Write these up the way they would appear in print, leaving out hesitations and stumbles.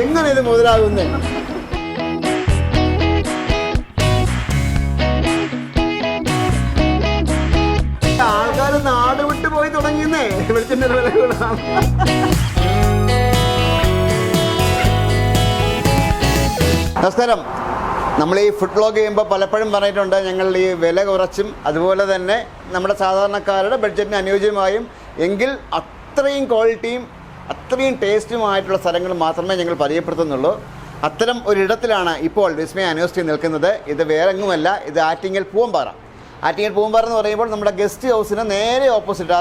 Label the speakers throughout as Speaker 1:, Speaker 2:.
Speaker 1: എങ്ങനെ ഇത് മുതലാകുന്നേ? ആൾക്കാർ നാട് വിട്ട് പോയി തുടങ്ങിയെന്നേ വെളിച്ചെണ്ണ വില കൂടാണ്. നമസ്കാരം. നമ്മൾ ഈ ഫുഡ് വ്ലോഗ് ചെയ്യുമ്പോൾ പലപ്പോഴും പറഞ്ഞിട്ടുണ്ട് ഞങ്ങൾ ഈ വില കുറച്ചും അതുപോലെ തന്നെ നമ്മുടെ സാധാരണക്കാരുടെ ബഡ്ജറ്റിന് അനുയോജ്യമായും എങ്കിൽ അത്രയും ക്വാളിറ്റിയും അത്രയും ടേസ്റ്റുമായിട്ടുള്ള സ്ഥലങ്ങൾ മാത്രമേ ഞങ്ങൾ പരിചയപ്പെടുത്തുന്നുള്ളൂ. അത്തരം ഒരിടത്തിലാണ് ഇപ്പോൾ വിസ്മയ അന്വേഷിച്ച് നിൽക്കുന്നത്. ഇത് വേറെങ്ങുമല്ല, ഇത് ആറ്റിങ്ങൽ പൂവമ്പാറ. ആറ്റിങ്ങൽ പൂവമ്പാറ എന്ന് പറയുമ്പോൾ നമ്മുടെ ഗസ്റ്റ് ഹൗസിന് നേരെ ഓപ്പോസിറ്റ്,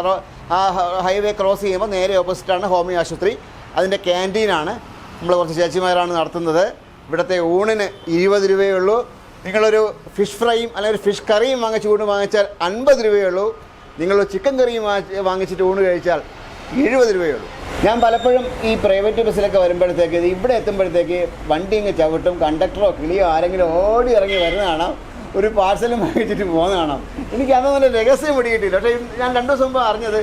Speaker 1: ആ ഹൈവേ ക്രോസ് ചെയ്യുമ്പോൾ നേരെ ഓപ്പോസിറ്റാണ് ഹോമിയോ ആശുപത്രി. അതിൻ്റെ ക്യാൻറ്റീനാണ്. നമ്മൾ കുറച്ച് ചേച്ചിമാരാണ് നടത്തുന്നത്. ഇവിടുത്തെ ഊണിന് 20 രൂപയേ ഉള്ളൂ. നിങ്ങളൊരു ഫിഷ് ഫ്രൈയും അല്ലെങ്കിൽ ഒരു ഫിഷ് കറിയും വാങ്ങിച്ച് ഊണ് വാങ്ങിച്ചാൽ 50 രൂപയേ ഉള്ളൂ. നിങ്ങളൊരു ചിക്കൻ കറിയും വാങ്ങിച്ചിട്ട് ഊണ് കഴിച്ചാൽ 70 രൂപയേ ഉള്ളൂ. ഞാൻ പലപ്പോഴും ഈ പ്രൈവറ്റ് ബസ്സിലൊക്കെ വരുമ്പോഴത്തേക്ക് ഇവിടെ എത്തുമ്പോഴത്തേക്ക് വണ്ടി ഇങ്ങ് ചവിട്ടും, കണ്ടക്ടറോ കിളിയോ ആരെങ്കിലും ഓടി ഇറങ്ങി വരുന്നതാണ്, ഒരു പാഴ്സലും വാങ്ങിച്ചിട്ട് പോകുന്നതാണ്. എനിക്ക് അതൊന്നും രഹസ്യം പിടികിട്ടില്ല. പക്ഷേ ഞാൻ 2 ദിവസം മുമ്പ് അറിഞ്ഞത്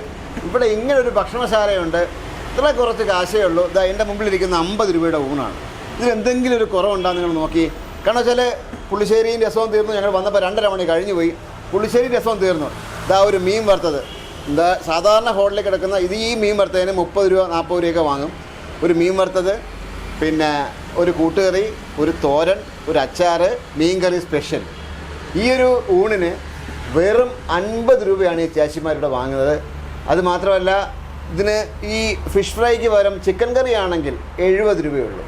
Speaker 1: ഇവിടെ ഇങ്ങനൊരു ഭക്ഷണശാലയുണ്ട്, ഇത്ര കുറച്ച് കാശേ ഉള്ളൂ. ഇതാ എൻ്റെ മുമ്പിലിരിക്കുന്ന 50 രൂപയുടെ ഊണാണ്. ഇതിലെന്തെങ്കിലും ഒരു കുറവുണ്ടാകും നിങ്ങൾ നോക്കി. കാരണം വെച്ചാൽ പുളിശ്ശേരിയും രസവും തീർന്നു. ഞങ്ങൾ വന്നപ്പോൾ 2.5 മണി കഴിഞ്ഞു പോയി. പുളിശ്ശേരി രസവും തീർന്നു. ഇതാ ഒരു മീൻ വറുത്തത്. എന്താ സാധാരണ ഹോട്ടലിൽ കിടക്കുന്ന ഇത്, ഈ മീൻ വറുത്തതിന് 30 രൂപ 40 രൂപയൊക്കെ വാങ്ങും. ഒരു മീൻ വറുത്തത്, പിന്നെ ഒരു കൂട്ടുകറി, ഒരു തോരൻ, ഒരു അച്ചാറ്, മീൻ കറി സ്പെഷ്യൽ. ഈ ഒരു ഊണിന് വെറും 50 രൂപയാണ് ഈ ചേച്ചിമാരുടെ വാങ്ങുന്നത്. അത് മാത്രമല്ല, ഇതിന് ഈ ഫിഷ് ഫ്രൈക്ക് പകരം ചിക്കൻ കറി ആണെങ്കിൽ 70 രൂപയുള്ളൂ.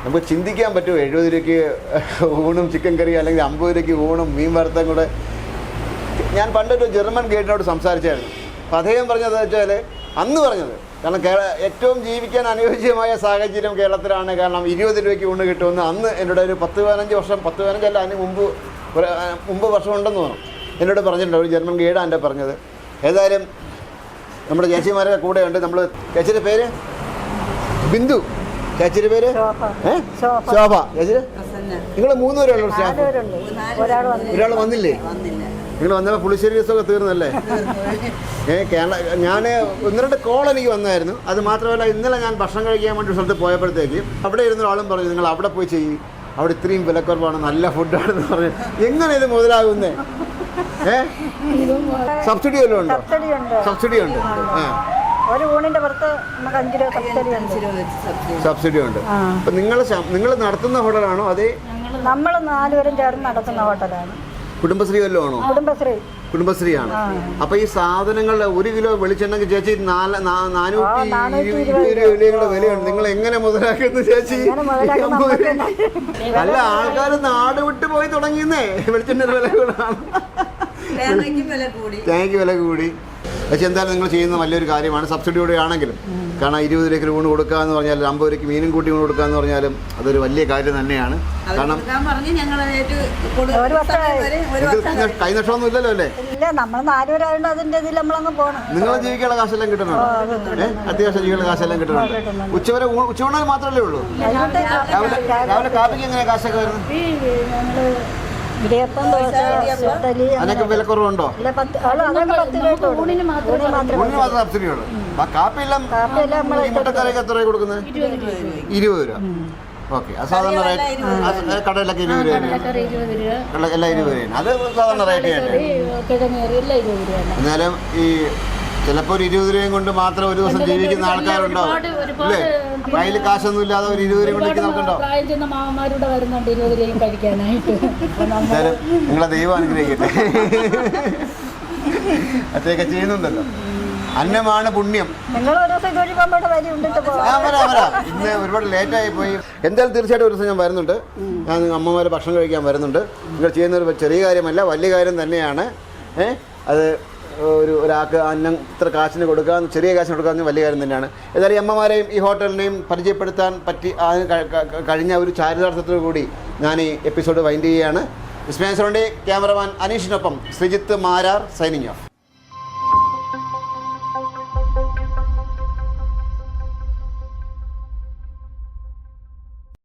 Speaker 1: നമുക്ക് ചിന്തിക്കാൻ പറ്റുമോ 70 രൂപയ്ക്ക് ഊണും ചിക്കൻ കറി, അല്ലെങ്കിൽ 50 രൂപയ്ക്ക് ഊണും മീൻ വറുത്തും കൂടെ? ഞാൻ പണ്ടൊരു ജർമ്മൻ ഗൈഡിനോട് സംസാരിച്ചായിരുന്നു. അപ്പോൾ അദ്ദേഹം പറഞ്ഞത് വെച്ചാൽ, അന്ന് പറഞ്ഞത്, കാരണം ഏറ്റവും ജീവിക്കാൻ അനുയോജ്യമായ സാഹചര്യം കേരളത്തിലാണ്. കാരണം 20 രൂപയ്ക്ക് ഊണ് കിട്ടുമെന്ന് അന്ന് എന്നോട് ഒരു 10-15 വർഷം, 10-15 അല്ല അതിന് മുമ്പ് വർഷം ഉണ്ടെന്ന് തോന്നും, എന്നോട് പറഞ്ഞിട്ടുണ്ട്. ഒരു ജർമ്മൻ ഗൈഡാണ് എൻ്റെ പറഞ്ഞത്. ഏതായാലും നമ്മുടെ ചേച്ചിമാരൊക്കെ കൂടെയുണ്ട്. നമ്മൾ ചേച്ചിയുടെ പേര് ബിന്ദു, ചേച്ചിയുടെ പേര് ശോഭ. ചേച്ചി നിങ്ങൾ 3 പേരുള്ളൂ സ്റ്റാഫ്? ഒരാൾ വന്നില്ലേ? നിങ്ങൾ വന്നപ്പോൾ പുളിശ്ശേരി രസമൊക്കെ തീർന്നല്ലേ? കേരള ഞാൻ 1-2 കോൾ എനിക്ക് വന്നായിരുന്നു. അത് മാത്രമല്ല, ഇന്നലെ ഞാൻ ഭക്ഷണം കഴിക്കാൻ വേണ്ടി സ്ഥലത്ത് പോയപ്പോഴത്തേക്ക് അവിടെ ഇരുന്ന ആളും പറഞ്ഞു, നിങ്ങൾ അവിടെ പോയി ചെയ്യും, അവിടെ ഇത്രയും വിലക്കുറവാണ്, നല്ല ഫുഡാണെന്ന് പറഞ്ഞു. എങ്ങനെ ഇത് മുതലാകുന്നേ? സബ്സിഡി വല്ലതും ഉണ്ടോ? സബ്സിഡി ഉണ്ട്.
Speaker 2: ഒരു ഊണിന്റെ പുറത്ത് നമുക്ക് 5 രൂപ
Speaker 1: സബ്സിഡി ഉണ്ട്. അപ്പൊ നിങ്ങൾ നടത്തുന്ന ഹോട്ടലാണോ? അതെ,
Speaker 2: നമ്മൾ 4 പേരും ചേർന്ന് നടത്തുന്ന ഹോട്ടലാണ്.
Speaker 1: കുടുംബശ്രീ വല്ലതും ആണോ? കുടുംബശ്രീയാണ്. അപ്പൊ ഈ സാധനങ്ങളുടെ 1 കിലോ വെളിച്ചെണ്ണക്ക് ചേച്ചി 420 രൂപയുടെ വിലയുണ്ട്. നിങ്ങൾ എങ്ങനെ മുതലാക്കുന്നു ചേച്ചി? നല്ല ആൾക്കാർ നാട് വിട്ട് പോയി തുടങ്ങിയെന്നേ വെളിച്ചെണ്ണ വില കൂടാണ്. തേങ്ങയ്ക്ക് വില കൂടി. പക്ഷെ എന്തായാലും നിങ്ങൾ ചെയ്യുന്ന വലിയൊരു കാര്യമാണ്. സബ്സിഡിയോടെ ആണെങ്കിലും, കാരണം 20 രൂപയ്ക്ക് ഊണ് കൊടുക്കുക എന്ന് പറഞ്ഞാലും 50 രൂപയ്ക്ക് മീനും കൂട്ടി ഊണ് കൊടുക്കുക എന്ന് പറഞ്ഞാലും അതൊരു വലിയ കാര്യം തന്നെയാണ്. കാരണം കൈനഷ്ടമൊന്നും ഇല്ലല്ലോ അല്ലേ? നിങ്ങൾ ജീവിക്കാനുള്ള കാശെല്ലാം കിട്ടുന്നുണ്ടോ? അത്യാവശ്യം ജീവിക്കാനുള്ള കാശെല്ലാം കിട്ടുന്നുണ്ട്. ഉച്ചവരെ മാത്രമല്ലേ ഉള്ളൂ? രാവിലെ കാപ്പിക്ക് എങ്ങനെയാ കാശൊക്കെ വരുന്നത്? അതിനൊക്കെ വിലക്കുറവുണ്ടോ? ഊണിന് മാത്രം സബ്സിഡി ഉള്ളു. കാപ്പിയെല്ലാം മുട്ടക്കറിയൊക്കെ എത്ര രൂപ കൊടുക്കുന്നത്? 20 രൂപ. ഓക്കെ. സാധാരണ റേറ്റ് കടയിലൊക്കെ 20 രൂപ, എല്ലാം 20 രൂപയാണ്. അത് സാധാരണ റേറ്റ് തന്നെയാണ്. എന്നാലും ഈ ചിലപ്പോൾ ഒരു 20 രൂപയും കൊണ്ട് മാത്രം ഒരു ദിവസം ജീവിക്കുന്ന ആൾക്കാരുണ്ടാവും അല്ലേ? കയ്യിൽ കാശൊന്നും ഇല്ലാതെ ഒരു 20 രൂപ കൊണ്ട് നോക്കണ്ടോ? എന്തായാലും നിങ്ങളെ ദൈവം അനുഗ്രഹിക്കട്ടെ. അതൊക്കെ ചെയ്യുന്നുണ്ടല്ലോ. അന്നമാണ് പുണ്യം. ഇന്ന് ഒരുപാട് ലേറ്റായി പോയി. എന്തായാലും തീർച്ചയായിട്ടും ഒരു ദിവസം ഞാൻ വരുന്നുണ്ട്. ഞാൻ അമ്മമാരെ ഭക്ഷണം കഴിക്കാൻ വരുന്നുണ്ട്. നിങ്ങൾ ചെയ്യുന്ന ഒരു ചെറിയ കാര്യമല്ല, വലിയ കാര്യം തന്നെയാണ്. അത് ഒരാൾക്ക് അന്നം ഇത്ര കാശിന് കൊടുക്കുക, ചെറിയ കാശിന് കൊടുക്കുക വലിയ കാര്യം തന്നെയാണ്. ഏതായാലും ഈ അമ്മമാരെയും ഈ ഹോട്ടലിനെയും പരിചയപ്പെടുത്താൻ കഴിഞ്ഞ ഒരു ചാരിതാർത്ഥത്തോടു കൂടി ഞാൻ ഈ എപ്പിസോഡ് വൈൻഡ് ചെയ്യുകയാണ്. വിസ്മയ സൗണ്ടിൻ്റെ ക്യാമറമാൻ അനീഷിനൊപ്പം ശ്രീജിത്ത് മാരാർ സൈനിങ് ഓഫ്.